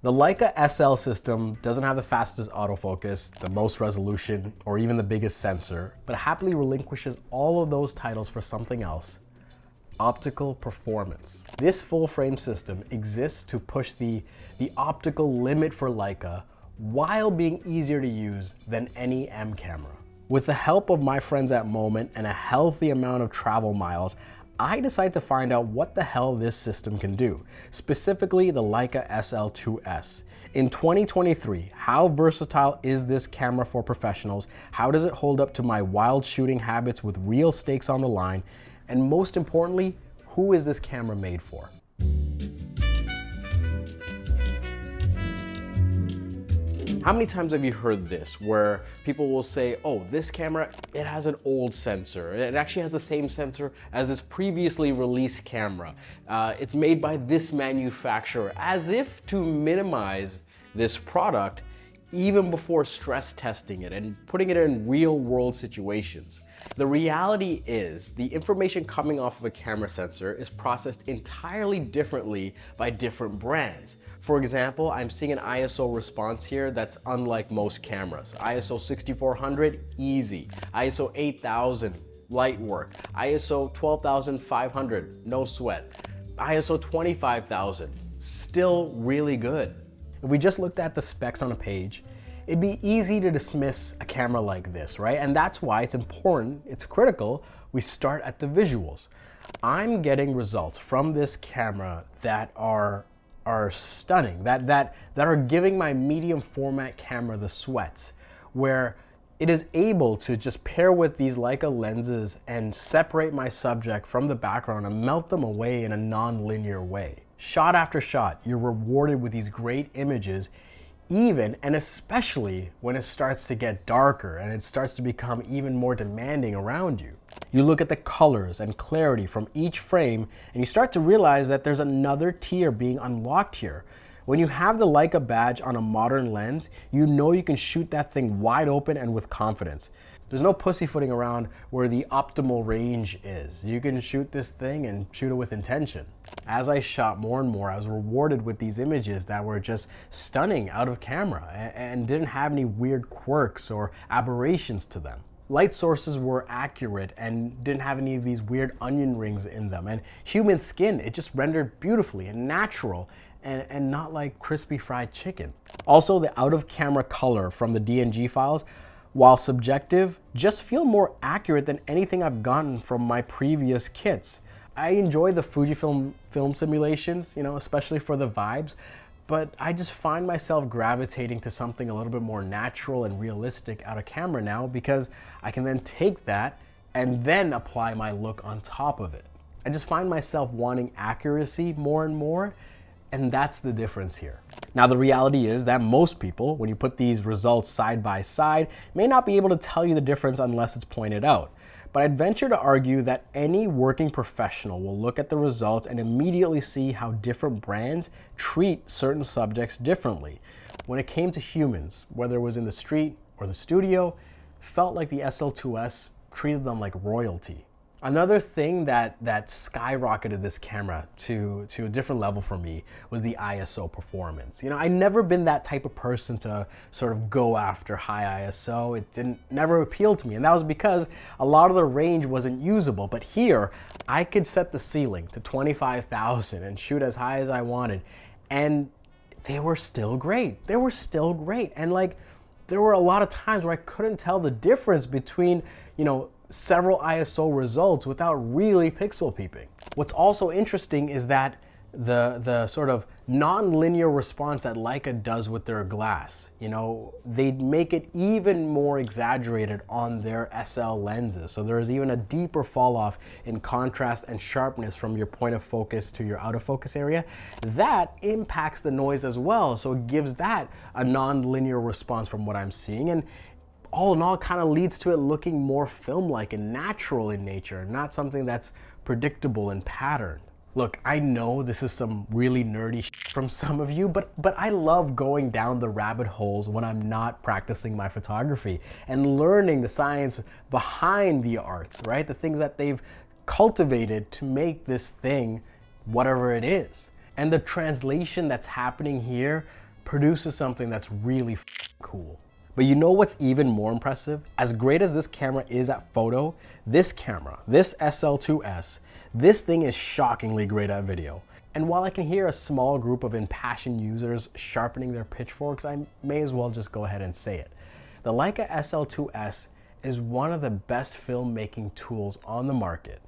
The Leica SL system doesn't have the fastest autofocus, the most resolution, or even the biggest sensor, but happily relinquishes all of those titles for something else: optical performance. This full frame system exists to push the optical limit for Leica while being easier to use than any M camera. With the help of my friends at Moment and a healthy amount of travel miles, I decided to find out what the hell this system can do, specifically the Leica SL2-s. In 2023, how versatile is this camera for professionals? How does it hold up to my wild shooting habits with real stakes on the line? And most importantly, who is this camera made for? How many times have you heard this where people will say, oh, this camera, it has an old sensor. It actually has the same sensor as this previously released camera. It's made by this manufacturer, as if to minimize this product even before stress testing it and putting it in real world situations. The reality is the information coming off of a camera sensor is processed entirely differently by different brands. For example, I'm seeing an ISO response here that's unlike most cameras. ISO 6400, easy. ISO 8000, light work. ISO 12500, no sweat. ISO 25000, still really good. If we just looked at the specs on a page, it'd be easy to dismiss a camera like this, right? And that's why it's important, it's critical, we start at the visuals. I'm getting results from this camera that are stunning, that are giving my medium format camera the sweats, where it is able to just pair with these Leica lenses and separate my subject from the background and melt them away in a non-linear way. Shot after shot, you're rewarded with these great images, even and especially when it starts to get darker and it starts to become even more demanding around you. You look at the colors and clarity from each frame and you start to realize that there's another tier being unlocked here. When you have the Leica badge on a modern lens, you know you can shoot that thing wide open and with confidence. There's no pussyfooting around where the optimal range is. You can shoot this thing and shoot it with intention. As I shot more and more, I was rewarded with these images that were just stunning out of camera and didn't have any weird quirks or aberrations to them. Light sources were accurate and didn't have any of these weird onion rings in them. And human skin, it just rendered beautifully and natural and not like crispy fried chicken. Also, the out-of-camera color from the DNG files, while subjective, just feel more accurate than anything I've gotten from my previous kits. I enjoy the Fujifilm film simulations, especially for the vibes, but I just find myself gravitating to something a little bit more natural and realistic out of camera now, because I can then take that and then apply my look on top of it. I just find myself wanting accuracy more and more, and that's the difference here. Now, the reality is that most people, when you put these results side by side, may not be able to tell you the difference unless it's pointed out. But I'd venture to argue that any working professional will look at the results and immediately see how different brands treat certain subjects differently. When it came to humans, whether it was in the street or the studio, felt like the SL2-s treated them like royalty. Another thing that skyrocketed this camera to a different level for me was the ISO performance. I've never been that type of person to sort of go after high ISO. It never appealed to me, and that was because a lot of the range wasn't usable. But here, I could set the ceiling to 25,000 and shoot as high as I wanted, and they were still great. They were still great, and there were a lot of times where I couldn't tell the difference between, several ISO results without really pixel peeping. What's also interesting is that the sort of non-linear response that Leica does with their glass, they make it even more exaggerated on their SL lenses. So there's even a deeper fall off in contrast and sharpness from your point of focus to your out of focus area. That impacts the noise as well. So it gives that a non-linear response from what I'm seeing. And all in all, kind of leads to it looking more film-like and natural in nature, not something that's predictable and patterned. Look, I know this is some really nerdy from some of you, but I love going down the rabbit holes when I'm not practicing my photography and learning the science behind the arts, right? The things that they've cultivated to make this thing whatever it is. And the translation that's happening here produces something that's really cool. But you know what's even more impressive? As great as this camera is at photo, this camera, this SL2s, this thing is shockingly great at video. And while I can hear a small group of impassioned users sharpening their pitchforks, I may as well just go ahead and say it. The Leica SL2s is one of the best filmmaking tools on the market,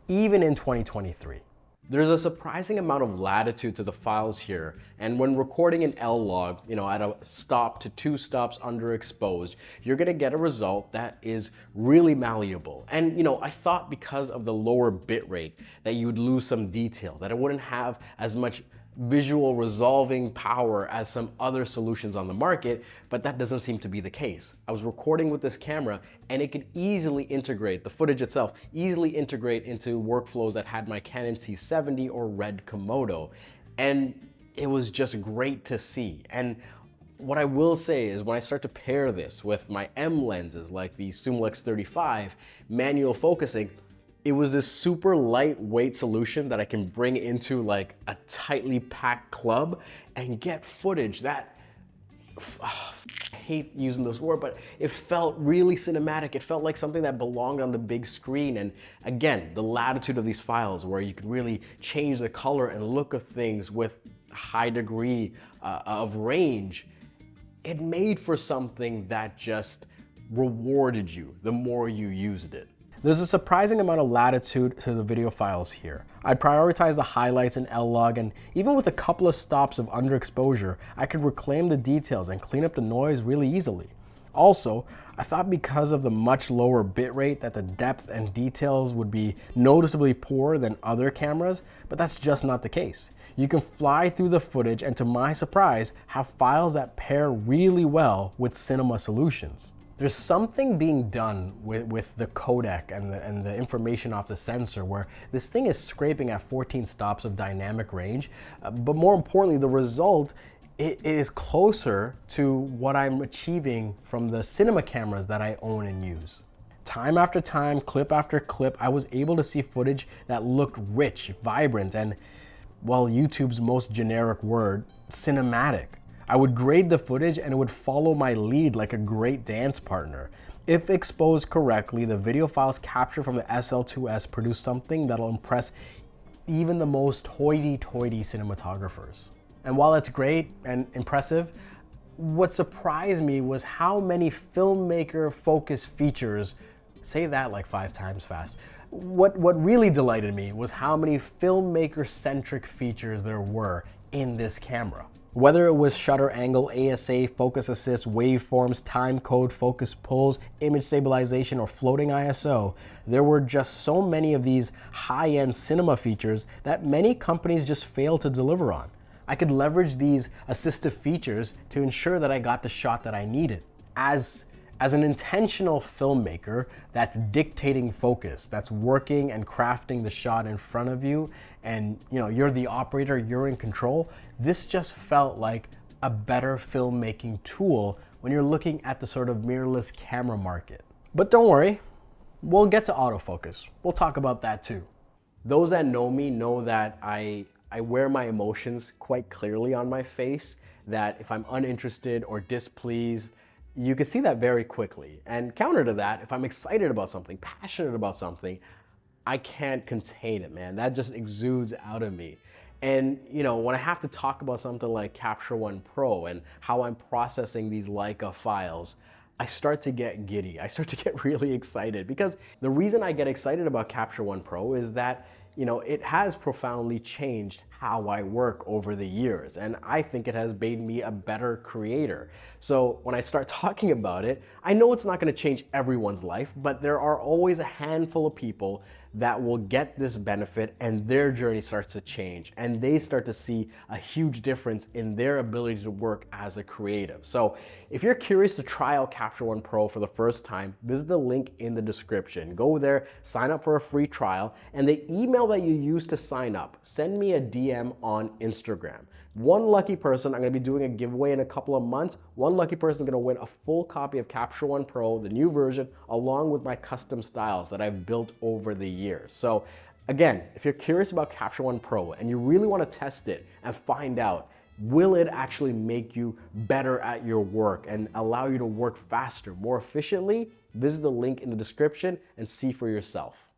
even in 2023. There's a surprising amount of latitude to the files here, and when recording an L-log, at a stop to 2 stops underexposed, you're gonna get a result that is really malleable. And I thought because of the lower bit rate that you would lose some detail, that it wouldn't have as much visual resolving power as some other solutions on the market, but that doesn't seem to be the case. I was recording with this camera and it could easily integrate, the footage itself, easily integrate into workflows that had my Canon C70 or Red Komodo. And it was just great to see. And what I will say is when I start to pair this with my M lenses like the Summilux 35, manual focusing, it was this super lightweight solution that I can bring into like a tightly packed club and get footage that, I hate using this word, but it felt really cinematic. It felt like something that belonged on the big screen. And again, the latitude of these files where you could really change the color and look of things with a high degree of range, it made for something that just rewarded you the more you used it. There's a surprising amount of latitude to the video files here. I prioritize the highlights in L-log, and even with a couple of stops of underexposure, I could reclaim the details and clean up the noise really easily. Also, I thought because of the much lower bitrate that the depth and details would be noticeably poorer than other cameras, but that's just not the case. You can fly through the footage and to my surprise, have files that pair really well with cinema solutions. There's something being done with the codec and the information off the sensor where this thing is scraping at 14 stops of dynamic range, but more importantly, the result it is closer to what I'm achieving from the cinema cameras that I own and use. Time after time, clip after clip, I was able to see footage that looked rich, vibrant, and, well, YouTube's most generic word, cinematic. I would grade the footage and it would follow my lead like a great dance partner. If exposed correctly, the video files captured from the SL2s produce something that'll impress even the most hoity-toity cinematographers. And while it's great and impressive, what surprised me was how many filmmaker-focused features, say that like 5 times fast. What really delighted me was how many filmmaker-centric features there were in this camera. Whether it was shutter angle, ASA, focus assist, waveforms, time code, focus pulls, image stabilization, or floating ISO, there were just so many of these high-end cinema features that many companies just fail to deliver on. I could leverage these assistive features to ensure that I got the shot that I needed. As an intentional filmmaker that's dictating focus, that's working and crafting the shot in front of you, and you're the operator, you're in control, this just felt like a better filmmaking tool when you're looking at the sort of mirrorless camera market. But don't worry, we'll get to autofocus. We'll talk about that too. Those that know me know that I wear my emotions quite clearly on my face, that if I'm uninterested or displeased, you can see that very quickly. And counter to that, if I'm excited about something, passionate about something, I can't contain it, man. That just exudes out of me. And when I have to talk about something like Capture One Pro and how I'm processing these Leica files, I start to get giddy. I start to get really excited because the reason I get excited about Capture One Pro is that it has profoundly changed how I work over the years, and I think it has made me a better creator. So when I start talking about it, I know it's not going to change everyone's life, but there are always a handful of people that will get this benefit and their journey starts to change and they start to see a huge difference in their ability to work as a creative. So if you're curious to try out Capture One Pro for the first time, visit the link in the description. Go there, sign up for a free trial, and the email that you use to sign up, send me a DM on Instagram. One lucky person, I'm going to be doing a giveaway in a couple of months. One lucky person is going to win a full copy of Capture One Pro, the new version, along with my custom styles that I've built over the years. So again, if you're curious about Capture One Pro and you really want to test it and find out Will it actually make you better at your work and allow you to work faster, more efficiently? Visit the link in the description and see for yourself.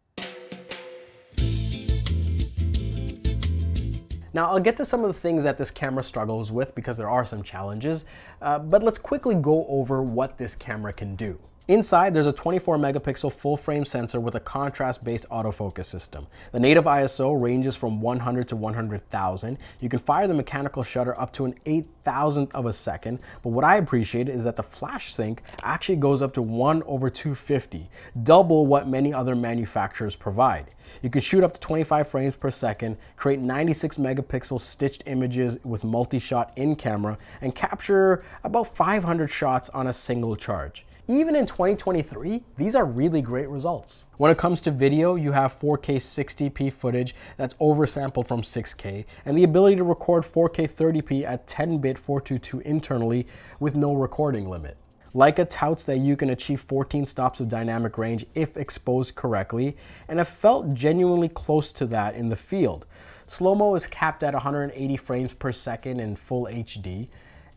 Now, I'll get to some of the things that this camera struggles with because there are some challenges, but let's quickly go over what this camera can do. Inside, there's a 24 megapixel full frame sensor with a contrast-based autofocus system. The native ISO ranges from 100 to 100,000. You can fire the mechanical shutter up to an 8,000th of a second, but what I appreciate is that the flash sync actually goes up to 1/250, double what many other manufacturers provide. You can shoot up to 25 frames per second, create 96 megapixel stitched images with multi-shot in camera, and capture about 500 shots on a single charge. Even in 2023, these are really great results. When it comes to video, you have 4K 60p footage that's oversampled from 6K, and the ability to record 4K 30p at 10-bit 422 internally with no recording limit. Leica touts that you can achieve 14 stops of dynamic range if exposed correctly, and have felt genuinely close to that in the field. Slow-mo is capped at 180 frames per second in full HD,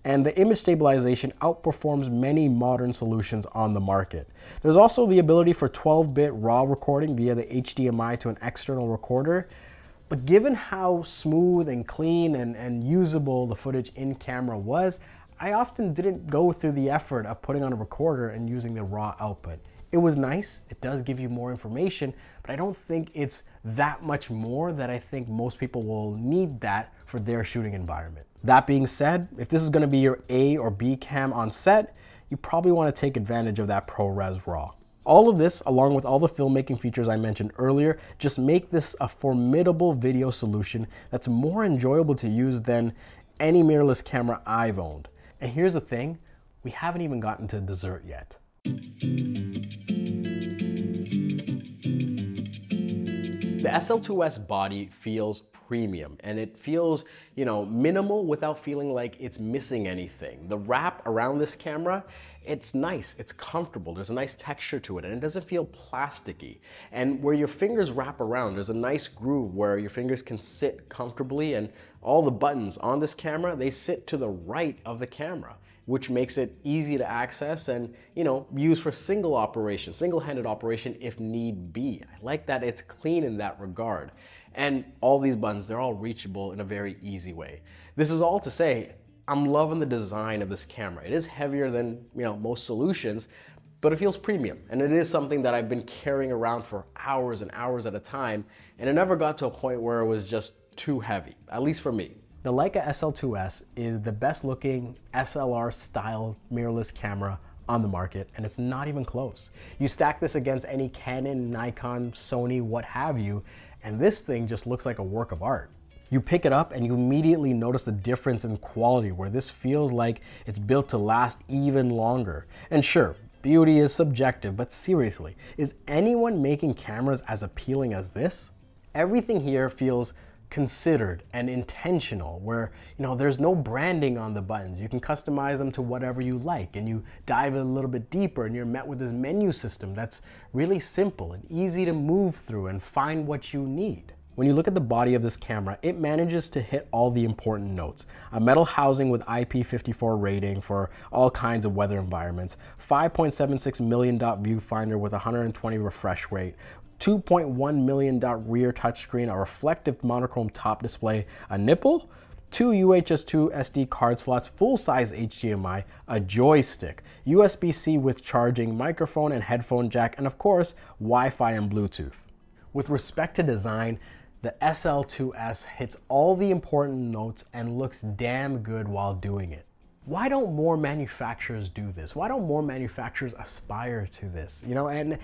and the image stabilization outperforms many modern solutions on the market. There's also the ability for 12-bit RAW recording via the HDMI to an external recorder, but given how smooth and clean and usable the footage in camera was, I often didn't go through the effort of putting on a recorder and using the RAW output. It was nice, it does give you more information, but I don't think it's that much more that I think most people will need that for their shooting environment. That being said, if this is going to be your A or B cam on set, you probably want to take advantage of that ProRes RAW. All of this, along with all the filmmaking features I mentioned earlier, just make this a formidable video solution that's more enjoyable to use than any mirrorless camera I've owned. And here's the thing, we haven't even gotten to dessert yet. The SL2-s body feels premium, and it feels, minimal without feeling like it's missing anything. The wrap around this camera, it's nice, it's comfortable, there's a nice texture to it, and it doesn't feel plasticky. And where your fingers wrap around, there's a nice groove where your fingers can sit comfortably, and all the buttons on this camera, they sit to the right of the camera, which makes it easy to access and, use for single-handed operation if need be. I like that it's clean in that regard. And all these buttons, they're all reachable in a very easy way. This is all to say, I'm loving the design of this camera. It is heavier than, most solutions, but it feels premium. And it is something that I've been carrying around for hours and hours at a time, and it never got to a point where it was just too heavy, at least for me. The Leica SL2-s is the best looking SLR style mirrorless camera on the market, and it's not even close. You stack this against any Canon, Nikon, Sony, what have you, and this thing just looks like a work of art. You pick it up and you immediately notice the difference in quality, where this feels like it's built to last even longer. And sure, beauty is subjective, but seriously, is anyone making cameras as appealing as this? Everything here feels considered and intentional, where there's no branding on the buttons. You can customize them to whatever you like, and you dive a little bit deeper and you're met with this menu system that's really simple and easy to move through and find what you need. When you look at the body of this camera, it manages to hit all the important notes. A metal housing with IP54 rating for all kinds of weather environments, 5.76 million dot viewfinder with 120 refresh rate, 2.1 million dot rear touchscreen, a reflective monochrome top display, a nipple, 2 UHS-2 SD card slots, full-size HDMI, a joystick, USB-C with charging, microphone and headphone jack, and of course, Wi-Fi and Bluetooth. With respect to design, the SL2-s hits all the important notes and looks damn good while doing it. Why don't more manufacturers do this? Why don't more manufacturers aspire to this? And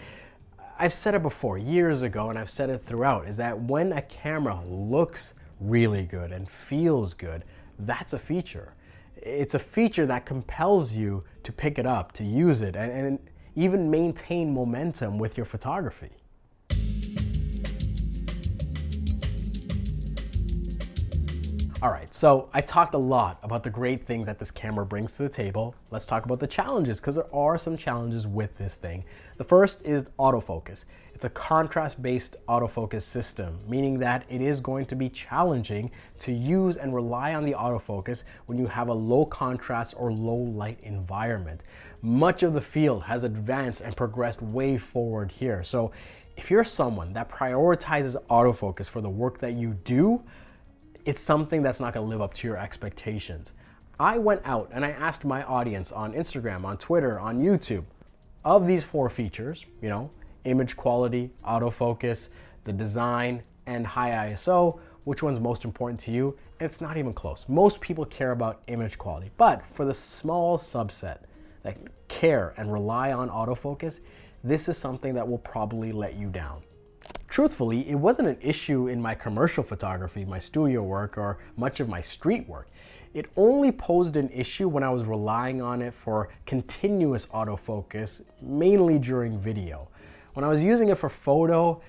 I've said it before, years ago, and I've said it throughout, is that when a camera looks really good and feels good, that's a feature. It's a feature that compels you to pick it up, to use it, and even maintain momentum with your photography. All right, so I talked a lot about the great things that this camera brings to the table. Let's talk about the challenges, because there are some challenges with this thing. The first is autofocus. It's a contrast-based autofocus system, meaning that it is going to be challenging to use and rely on the autofocus when you have a low contrast or low light environment. Much of the field has advanced and progressed way forward here. So if you're someone that prioritizes autofocus for the work that you do, it's something that's not going to live up to your expectations. I went out and I asked my audience on Instagram, on Twitter, on YouTube, of these 4 features, image quality, autofocus, the design, and high ISO, which one's most important to you? And it's not even close. Most people care about image quality, but for the small subset that care and rely on autofocus, this is something that will probably let you down. Truthfully, it wasn't an issue in my commercial photography, my studio work, or much of my street work. It only posed an issue when I was relying on it for continuous autofocus, mainly during video. When I was using it for photo,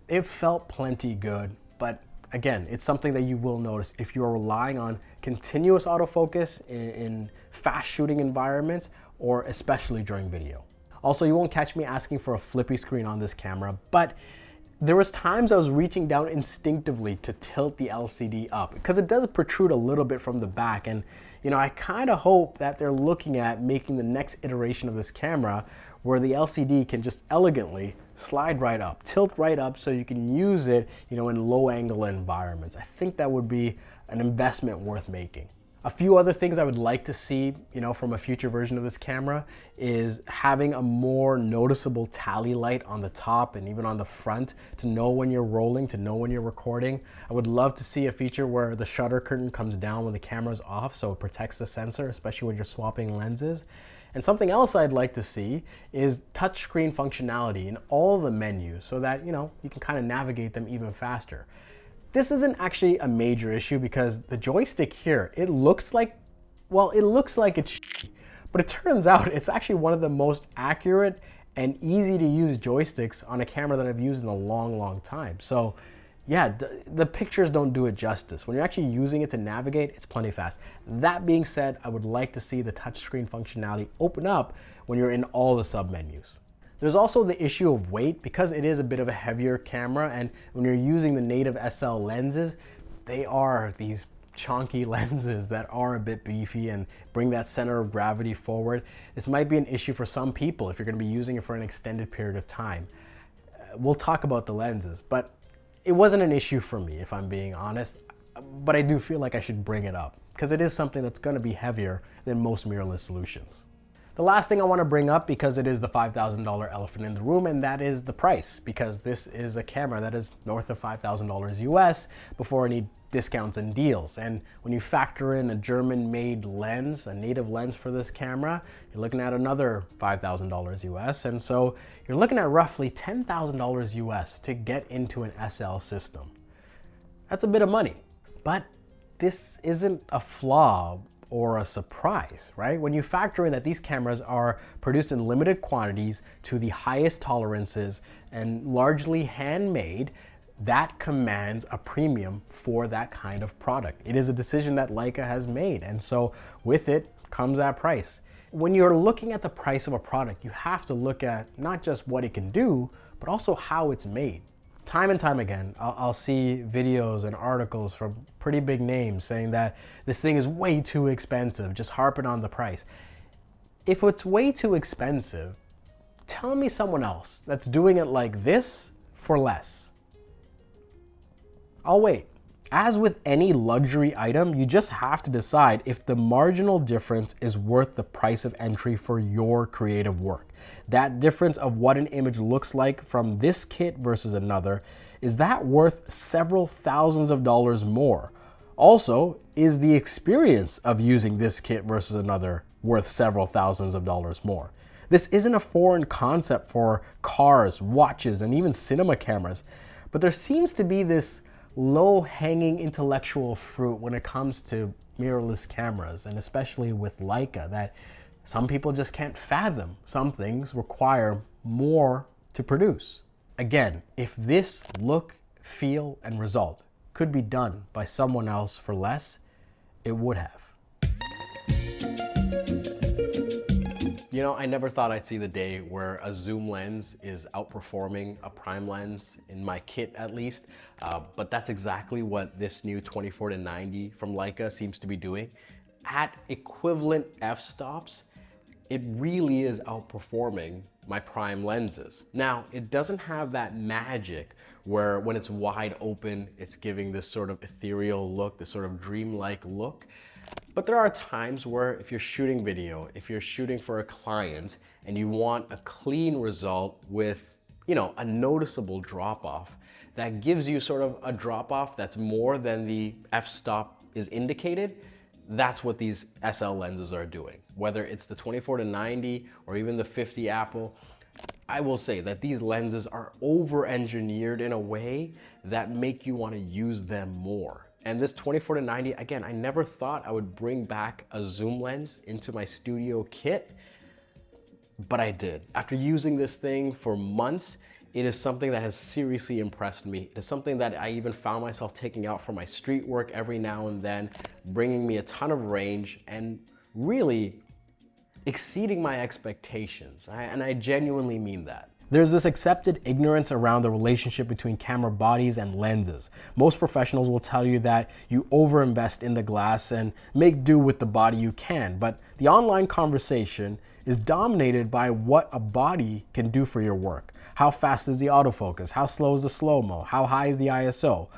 it felt plenty good, but again, it's something that you will notice if you're relying on continuous autofocus in fast shooting environments, or especially during video. Also, you won't catch me asking for a flippy screen on this camera, but there was times I was reaching down instinctively to tilt the LCD up because it does protrude a little bit from the back. And I kind of hope that they're looking at making the next iteration of this camera where the LCD can just elegantly slide right up, tilt right up so you can use it, in low angle environments. I think that would be an investment worth making. A few other things I would like to see, from a future version of this camera is having a more noticeable tally light on the top and even on the front to know when you're rolling, to know when you're recording. I would love to see a feature where the shutter curtain comes down when the camera's off so it protects the sensor, especially when you're swapping lenses. And something else I'd like to see is touchscreen functionality in all the menus so that, you can kind of navigate them even faster. This isn't actually a major issue because the joystick here, it looks like it's shitty, but it turns out it's actually one of the most accurate and easy to use joysticks on a camera that I've used in a long, long time. So yeah, the pictures don't do it justice. When you're actually using it to navigate, it's plenty fast. That being said, I would like to see the touchscreen functionality open up when you're in all the sub-menus. There's also the issue of weight because it is a bit of a heavier camera, and when you're using the native SL lenses, they are these chunky lenses that are a bit beefy and bring that center of gravity forward. This might be an issue for some people if you're going to be using it for an extended period of time. We'll talk about the lenses, but it wasn't an issue for me if I'm being honest, but I do feel like I should bring it up because it is something that's going to be heavier than most mirrorless solutions. The last thing I want to bring up, because it is the $5,000 elephant in the room, and that is the price, because this is a camera that is north of $5,000 US before any discounts and deals. And when you factor in a German-made lens, a native lens for this camera, you're looking at another $5,000 US. And so you're looking at roughly $10,000 US to get into an SL system. That's a bit of money, but this isn't a flaw or a surprise, right? When you factor in that these cameras are produced in limited quantities to the highest tolerances and largely handmade, that commands a premium for that kind of product. It is a decision that Leica has made, and so with it comes that price. When you're looking at the price of a product, you have to look at not just what it can do, but also how it's made. Time and time again, I'll see videos and articles from pretty big names saying that this thing is way too expensive, just harping on the price. If it's way too expensive, tell me someone else that's doing it like this for less. I'll wait. As with any luxury item, you just have to decide if the marginal difference is worth the price of entry for your creative work. That difference of what an image looks like from this kit versus another, is that worth several thousands of dollars more? Also, is the experience of using this kit versus another worth several thousands of dollars more? This isn't a foreign concept for cars, watches, and even cinema cameras, but there seems to be this low-hanging intellectual fruit when it comes to mirrorless cameras, and especially with Leica, that some people just can't fathom. Some things require more to produce. Again, if this look, feel, and result could be done by someone else for less, it would have. You know, I never thought I'd see the day where a zoom lens is outperforming a prime lens, in my kit at least, but that's exactly what this new 24-90 from Leica seems to be doing. At equivalent f-stops, it really is outperforming my prime lenses. Now, it doesn't have that magic where when it's wide open, it's giving this sort of ethereal look, this sort of dreamlike look. But there are times where if you're shooting video, if you're shooting for a client and you want a clean result with, you know, a noticeable drop-off, that gives you sort of a drop-off that's more than the f-stop is indicated, that's what these SL lenses are doing. Whether it's the 24-90 or even the 50 Apple, I will say that these lenses are over-engineered in a way that make you want to use them more. And this 24-90, again, I never thought I would bring back a zoom lens into my studio kit, but I did. After using this thing for months, it is something that has seriously impressed me. It is something that I even found myself taking out for my street work every now and then, bringing me a ton of range and really exceeding my expectations. And I genuinely mean that. There's this accepted ignorance around the relationship between camera bodies and lenses. Most professionals will tell you that you overinvest in the glass and make do with the body you can, but the online conversation is dominated by what a body can do for your work. How fast is the autofocus? How slow is the slow-mo? How high is the ISO?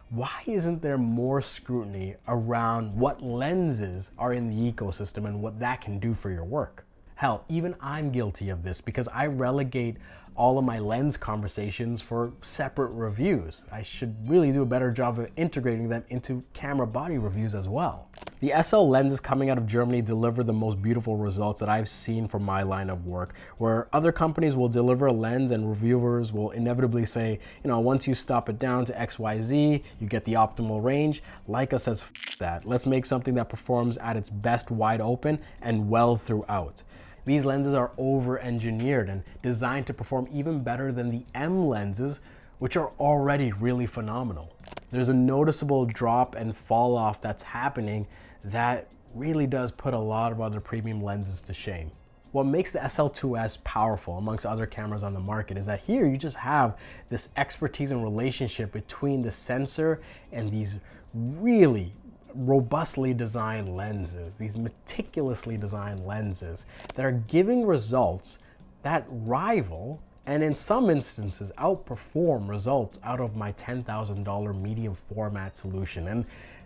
Why isn't there more scrutiny around what lenses are in the ecosystem and what that can do for your work? Hell, even I'm guilty of this because I relegate all of my lens conversations for separate reviews. I should really do a better job of integrating them into camera body reviews as well. The SL lenses coming out of Germany deliver the most beautiful results that I've seen from my line of work, where other companies will deliver a lens and reviewers will inevitably say, you know, once you stop it down to XYZ, you get the optimal range. Leica says, F that. Let's make something that performs at its best wide open and well throughout. These lenses are over-engineered and designed to perform even better than the M lenses, which are already really phenomenal. There's a noticeable drop and fall off that's happening that really does put a lot of other premium lenses to shame. What makes the SL2-s powerful amongst other cameras on the market is that here you just have this expertise and relationship between the sensor and these really robustly designed lenses, these meticulously designed lenses that are giving results that rival and in some instances outperform results out of my $10,000 medium format solution. And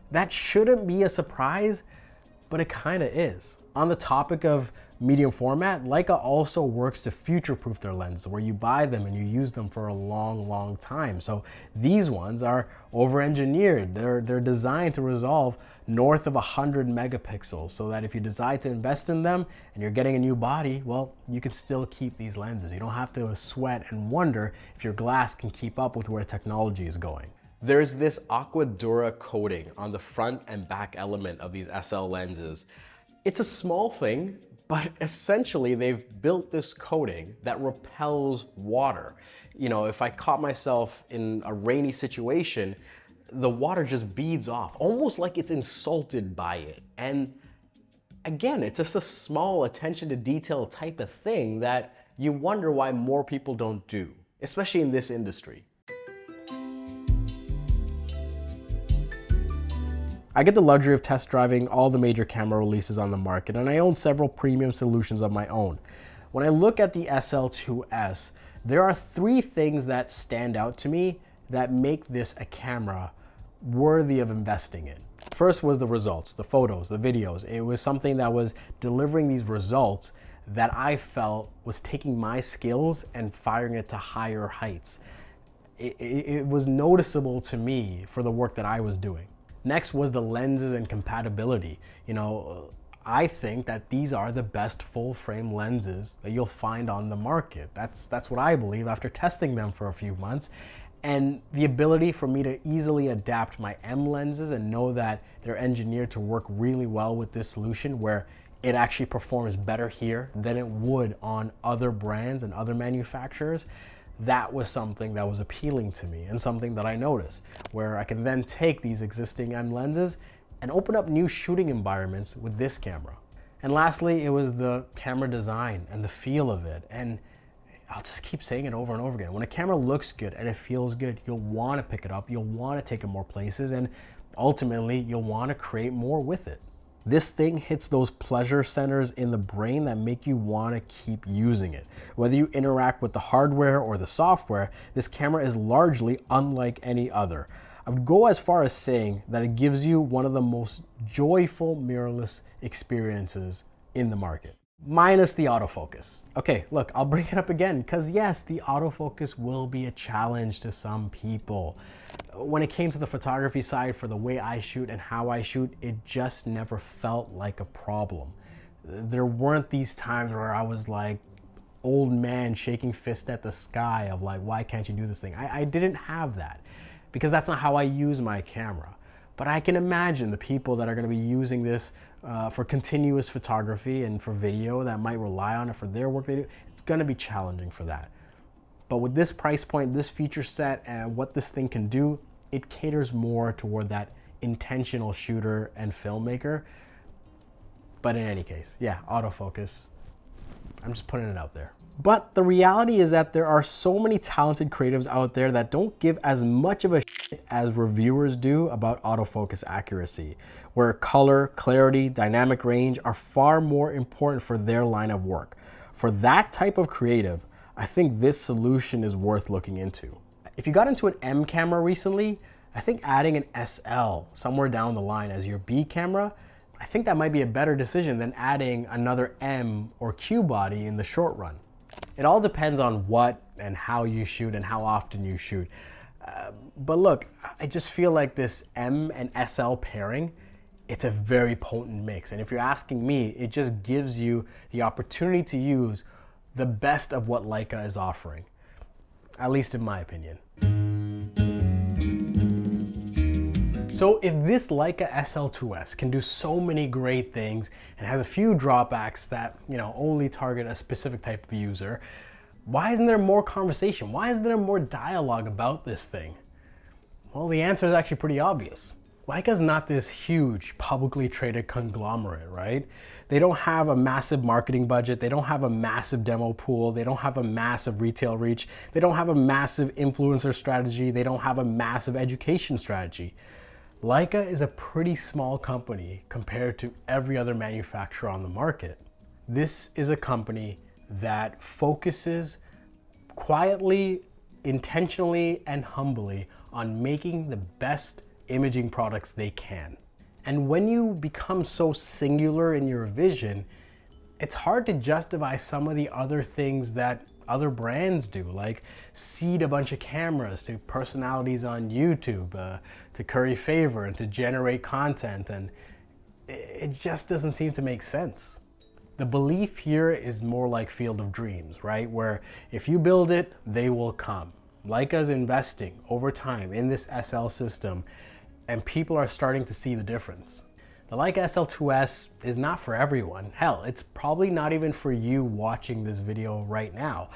that shouldn't be a surprise, but it kind of is. On the topic of medium format, Leica also works to future-proof their lenses, where you buy them and you use them for a long time. So these ones are over-engineered. They're designed to resolve north of 100 megapixels, so that if you decide to invest in them and you're getting a new body, well, you can still keep these lenses. You don't have to sweat and wonder if your glass can keep up with where technology is going. There's this Aqua Dura coating on the front and back element of these SL lenses. It's a small thing, but essentially they've built this coating that repels water. You know, if I caught myself in a rainy situation, the water just beads off, almost like it's insulted by it. And again, it's just a small attention to detail type of thing that you wonder why more people don't do, especially in this industry. I get the luxury of test driving all the major camera releases on the market, and I own several premium solutions of my own. When I look at the SL2-s, there are three things that stand out to me that make this a camera worthy of investing in. First was the results, the photos, the videos. It was something that was delivering these results that I felt was taking my skills and firing it to higher heights. It was noticeable to me for the work that I was doing. Next was the lenses and compatibility. You know, I think that these are the best full frame lenses that you'll find on the market. That's what I believe after testing them for a few months. And the ability for me to easily adapt my M lenses and know that they're engineered to work really well with this solution, where it actually performs better here than it would on other brands and other manufacturers. that was something that was appealing to me and something that I noticed, where I can then take these existing M lenses and open up new shooting environments with this camera. And lastly, it was the camera design and the feel of it. And I'll just keep saying it over and over again. When a camera looks good and it feels good, you'll want to pick it up, you'll want to take it more places, and ultimately you'll want to create more with it. This thing hits those pleasure centers in the brain that make you want to keep using it. Whether you interact with the hardware or the software, this camera is largely unlike any other. I would go as far as saying that it gives you one of the most joyful mirrorless experiences in the market. Minus the autofocus. Okay, look, I'll bring it up again because yes, the autofocus will be a challenge to some people. When it came to the photography side, for the way I shoot and how I shoot, it just never felt like a problem. There weren't these times where I was like old man shaking fist at the sky of like, why can't you do this thing? I didn't have that because that's not how I use my camera. But I can imagine the people that are going to be using this for continuous photography and for video that might rely on it for their work they do, it's going to be challenging for that. But with this price point, this feature set, and what this thing can do, it caters more toward that intentional shooter and filmmaker. But in any case, yeah, autofocus. I'm just putting it out there. But the reality is that there are so many talented creatives out there that don't give as much of a shit as reviewers do about autofocus accuracy, where color, clarity, dynamic range are far more important for their line of work. For that type of creative, I think this solution is worth looking into. If you got into an M camera recently, I think adding an SL somewhere down the line as your B camera, I think that might be a better decision than adding another M or Q body in the short run. It all depends on what and how you shoot and how often you shoot. But look, I just feel like this M and SL pairing, it's a very potent mix. And if you're asking me, it just gives you the opportunity to use the best of what Leica is offering, at least in my opinion. So if this Leica SL2-s can do so many great things and has a few drawbacks that, only target a specific type of user, why isn't there more conversation? Why isn't there more dialogue about this thing? Well, the answer is actually pretty obvious. Leica's not this huge publicly traded conglomerate, right? They don't have a massive marketing budget. They don't have a massive demo pool. They don't have a massive retail reach. They don't have a massive influencer strategy. They don't have a massive education strategy. Leica is a pretty small company compared to every other manufacturer on the market. This is a company that focuses quietly, intentionally, and humbly on making the best imaging products they can. And when you become so singular in your vision, it's hard to justify some of the other things that other brands do, like seed a bunch of cameras to personalities on YouTube to curry favor and to generate content, and it just doesn't seem to make sense. The belief here is more like Field of Dreams, right? Where if you build it, they will come. Leica's investing over time in this SL system, and people are starting to see the difference. The Leica SL2-s is not for everyone. Hell, it's probably not even for you watching this video right now.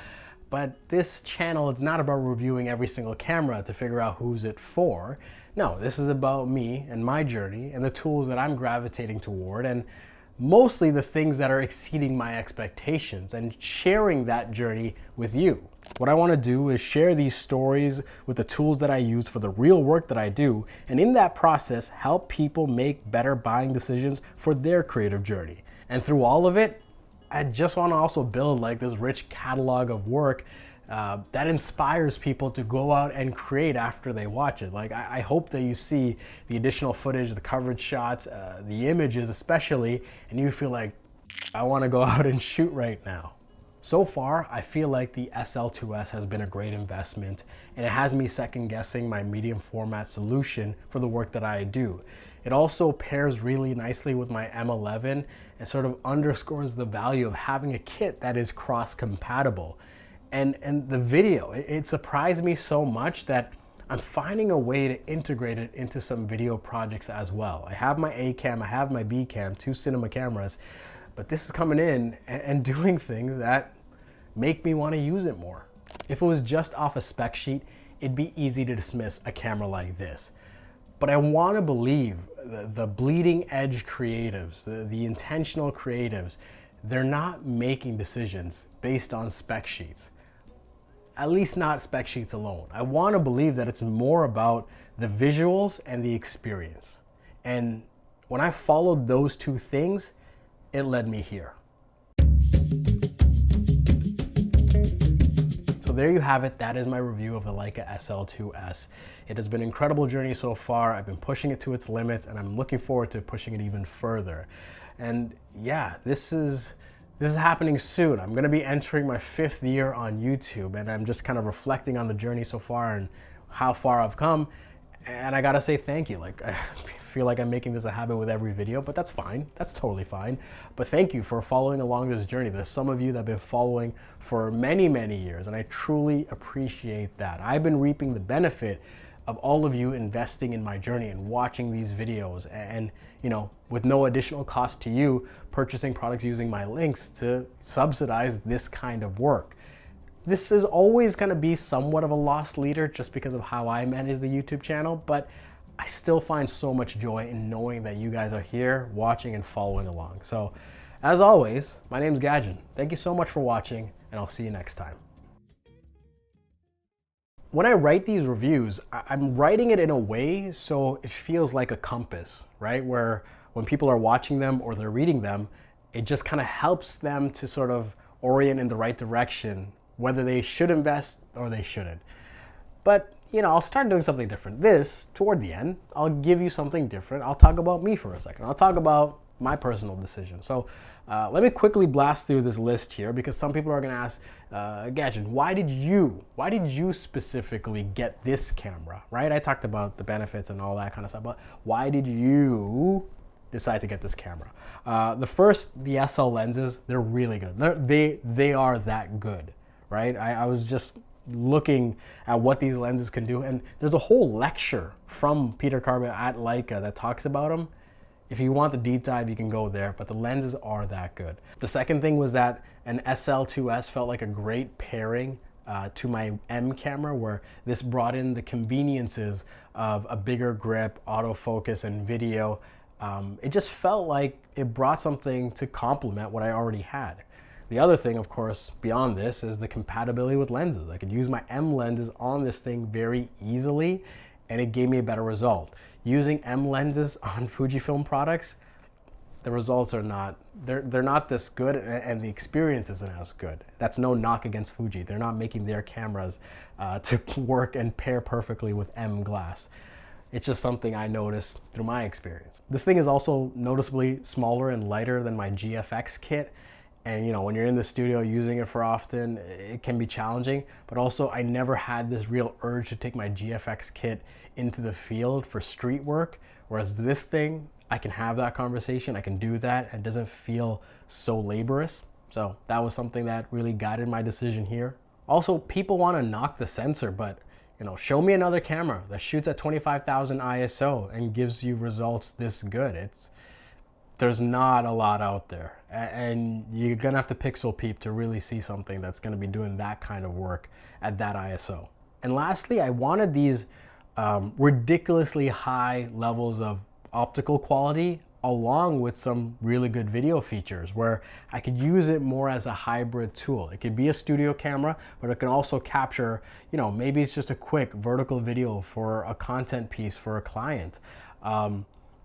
But this channel is not about reviewing every single camera to figure out who's it for. No, this is about me and my journey and the tools that I'm gravitating toward, and mostly the things that are exceeding my expectations, and sharing that journey with you. What I want to do is share these stories with the tools that I use for the real work that I do, and in that process help people make better buying decisions for their creative journey. And through all of it, I just want to also build like this rich catalog of work that inspires people to go out and create after they watch it. Like I hope that you see the additional footage, the coverage shots, the images especially, and you feel like, I want to go out and shoot right now. So far, I feel like the SL2-s has been a great investment, and it has me second guessing my medium format solution for the work that I do. It also pairs really nicely with my M11 and sort of underscores the value of having a kit that is cross-compatible. And the video, it surprised me so much that I'm finding a way to integrate it into some video projects as well. I have my A cam, I have my B cam, 2 cinema cameras, but this is coming in and doing things that make me want to use it more. If it was just off a spec sheet, it'd be easy to dismiss a camera like this. But I want to believe the bleeding edge creatives, the intentional creatives, they're not making decisions based on spec sheets. At least not spec sheets alone. I want to believe that it's more about the visuals and the experience. And when I followed those two things, it led me here. So there you have it. That is my review of the Leica SL2-s. It has been an incredible journey so far. I've been pushing it to its limits, and I'm looking forward to pushing it even further. And yeah, this is happening soon. I'm going to be entering my 5th year on YouTube, and I'm just kind of reflecting on the journey so far and how far I've come. And I gotta say thank you. Like, I feel like I'm making this a habit with every video, but that's fine. That's totally fine. But thank you for following along this journey. There's some of you that have been following for many, many years, and I truly appreciate that. I've been reaping the benefit of all of you investing in my journey and watching these videos, and you know, with no additional cost to you, purchasing products using my links to subsidize this kind of work. This is always going to be somewhat of a lost leader just because of how I manage the YouTube channel, but I still find so much joy in knowing that you guys are here watching and following along. So as always, my name's Gadgen. Thank you so much for watching, and I'll see you next time. When I write these reviews, I'm writing it in a way so it feels like a compass, right? Where when people are watching them or they're reading them, it just kind of helps them to sort of orient in the right direction, whether they should invest or they shouldn't. But, you know, I'll start doing something different. Toward the end, I'll give you something different. I'll talk about me for a second. I'll talk about my personal decision. So let me quickly blast through this list here, because some people are going to ask, Gadgen, why did you specifically get this camera, right? I talked about the benefits and all that kind of stuff, but why did you decide to get this camera? The SL lenses, they're really good. They are that good, right? I was just looking at what these lenses can do, and there's a whole lecture from Peter Carver at Leica that talks about them. If you want the deep dive, you can go there, but the lenses are that good. The second thing was that an SL2-s felt like a great pairing to my M camera, where this brought in the conveniences of a bigger grip, autofocus, and video. It just felt like it brought something to complement what I already had. The other thing, of course, beyond this is the compatibility with lenses. I could use my M lenses on this thing very easily, and it gave me a better result. Using M lenses on Fujifilm products, the results are not, they're not this good, and the experience isn't as good. That's no knock against Fuji. They're not making their cameras to work and pair perfectly with M glass. It's just something I noticed through my experience. This thing is also noticeably smaller and lighter than my GFX kit. And you know, when you're in the studio using it for often, it can be challenging, but also I never had this real urge to take my GFX kit into the field for street work. Whereas this thing, I can have that conversation, I can do that, and it doesn't feel so laborious. So that was something that really guided my decision here. Also, people want to knock the sensor, but you know, show me another camera that shoots at 25,000 ISO and gives you results this good. There's not a lot out there, and you're gonna have to pixel peep to really see something that's gonna be doing that kind of work at that ISO. And lastly, I wanted these ridiculously high levels of optical quality along with some really good video features where I could use it more as a hybrid tool. It could be a studio camera, but it can also capture, you know, maybe it's just a quick vertical video for a content piece for a client.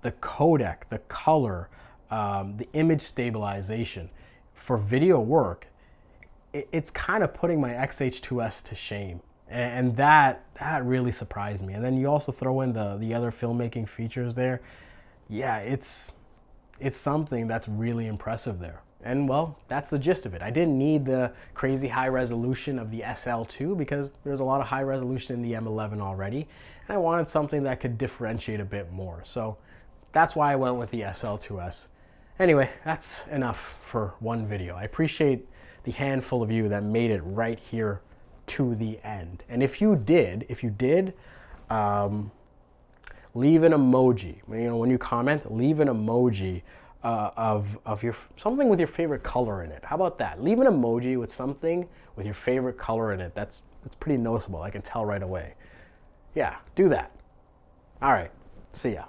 The codec, the color, the image stabilization. For video work, it's kind of putting my XH2S to shame. And that really surprised me. And then you also throw in the other filmmaking features there. Yeah, it's something that's really impressive there. And well, that's the gist of it. I didn't need the crazy high resolution of the SL2 because there's a lot of high resolution in the M11 already. And I wanted something that could differentiate a bit more. So that's why I went with the SL2-s. Anyway, that's enough for one video. I appreciate the handful of you that made it right here to the end. And if you did, leave an emoji. You know, when you comment, leave an emoji of your something with your favorite color in it. How about that? Leave an emoji with something with your favorite color in it. That's pretty noticeable. I can tell right away. Yeah, do that. All right. See ya.